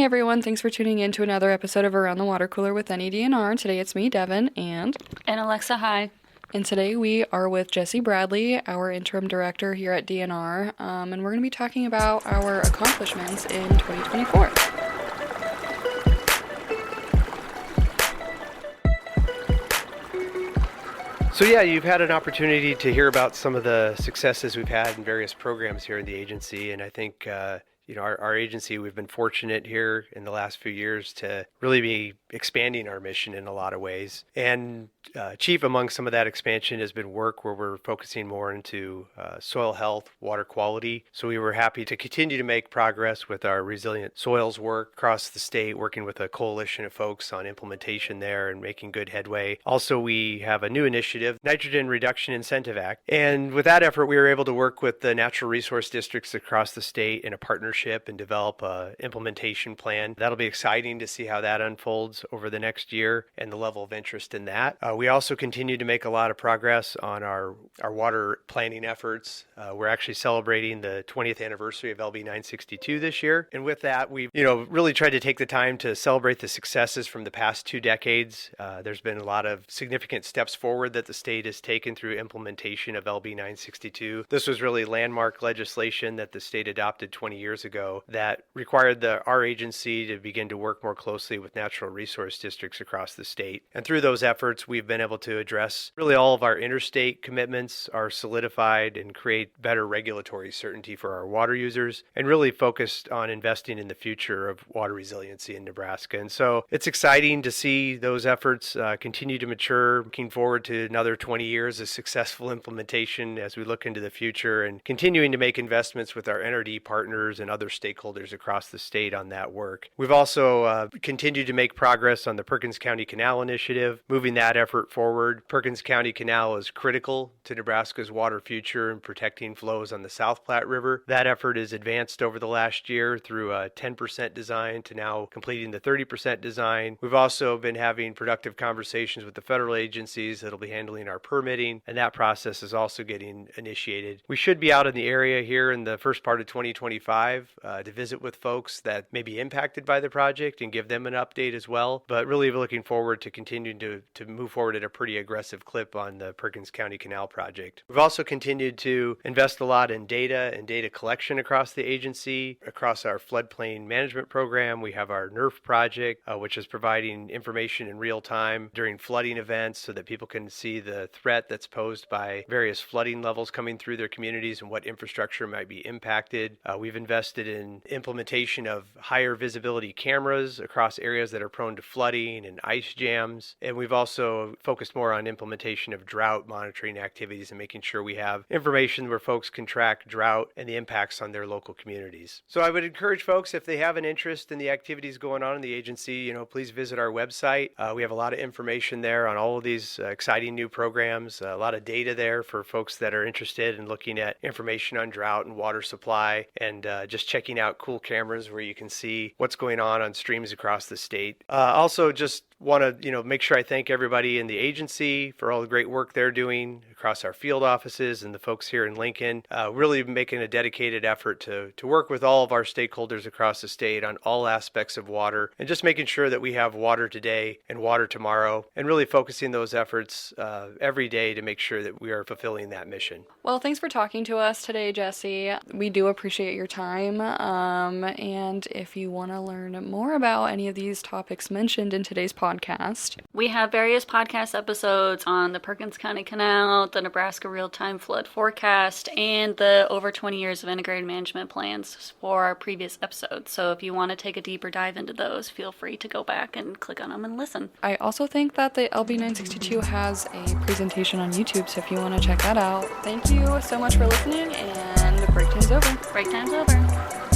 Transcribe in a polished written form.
everyone, thanks for tuning in to another episode of Around the Water Cooler with any DNR. Today it's me, Devin, and Alexa. Hi. And today we are with Jesse Bradley, our interim director here at DNR, and we're going to be talking about our accomplishments in 2024. So yeah, you've had an opportunity to hear about some of the successes we've had in various programs here in the agency, and I think our agency, we've been fortunate here in the last few years to really be expanding our mission in a lot of ways. And chief among some of that expansion has been work where we're focusing more into soil health, water quality. So we were happy to continue to make progress with our resilient soils work across the state, working with a coalition of folks on implementation there and making good headway. Also, we have a new initiative, Nitrogen Reduction Incentive Act. And with that effort, we were able to work with the natural resource districts across the state in a partnership and develop an implementation plan. That'll be exciting to see how that unfolds over the next year and the level of interest in that. We also continue to make a lot of progress on our water planning efforts. We're actually celebrating the 20th anniversary of LB 962 this year. And with that, we've really tried to take the time to celebrate the successes from the past 2 decades. There's been a lot of significant steps forward that the state has taken through implementation of LB 962. This was really landmark legislation that the state adopted 20 years ago that required our agency to begin to work more closely with natural resource districts across the state. And through those efforts, we've been able to address really all of our interstate commitments are solidified and create better regulatory certainty for our water users and really focused on investing in the future of water resiliency in Nebraska. And so it's exciting to see those efforts continue to mature, looking forward to another 20 years of successful implementation as we look into the future and continuing to make investments with our NRD partners and other stakeholders across the state on that work. We've also continued to make progress on the Perkins County Canal Initiative, moving that effort forward. Perkins County Canal is critical to Nebraska's water future and protecting flows on the South Platte River. That effort is advanced over the last year through a 10% design to now completing the 30% design. We've also been having productive conversations with the federal agencies that'll be handling our permitting, and that process is also getting initiated. We should be out in the area here in the first part of 2025 to visit with folks that may be impacted by the project and give them an update as well. But really looking forward to continuing to move forward at a pretty aggressive clip on the Perkins County Canal project. We've also continued to invest a lot in data and data collection across the agency. Across our floodplain management program, we have our NERF project, which is providing information in real time during flooding events so that people can see the threat that's posed by various flooding levels coming through their communities and what infrastructure might be impacted. We've invested in implementation of higher visibility cameras across areas that are prone to flooding and ice jams. And we've also focused more on implementation of drought monitoring activities and making sure we have information where folks can track drought and the impacts on their local communities. So I would encourage folks, if they have an interest in the activities going on in the agency, please visit our website. We have a lot of information there on all of these exciting new programs, a lot of data there for folks that are interested in looking at information on drought and water supply and just checking out cool cameras where you can see what's going on streams across the state. Also, just want to make sure I thank everybody in the agency for all the great work they're doing across our field offices and the folks here in Lincoln, really making a dedicated effort to work with all of our stakeholders across the state on all aspects of water and just making sure that we have water today and water tomorrow and really focusing those efforts every day to make sure that we are fulfilling that mission. Well, thanks for talking to us today, Jesse. We do appreciate your time, and if you want to learn more about any of these topics mentioned in today's podcast, we have various podcast episodes on the Perkins County Canal, the Nebraska Real-Time Flood Forecast, and the over 20 years of integrated management plans for our previous episodes. So if you want to take a deeper dive into those, feel free to go back and click on them and listen. I also think that the LB 962 has a presentation on YouTube, so if you want to check that out. Thank you so much for listening, and break time's over. Break time's over.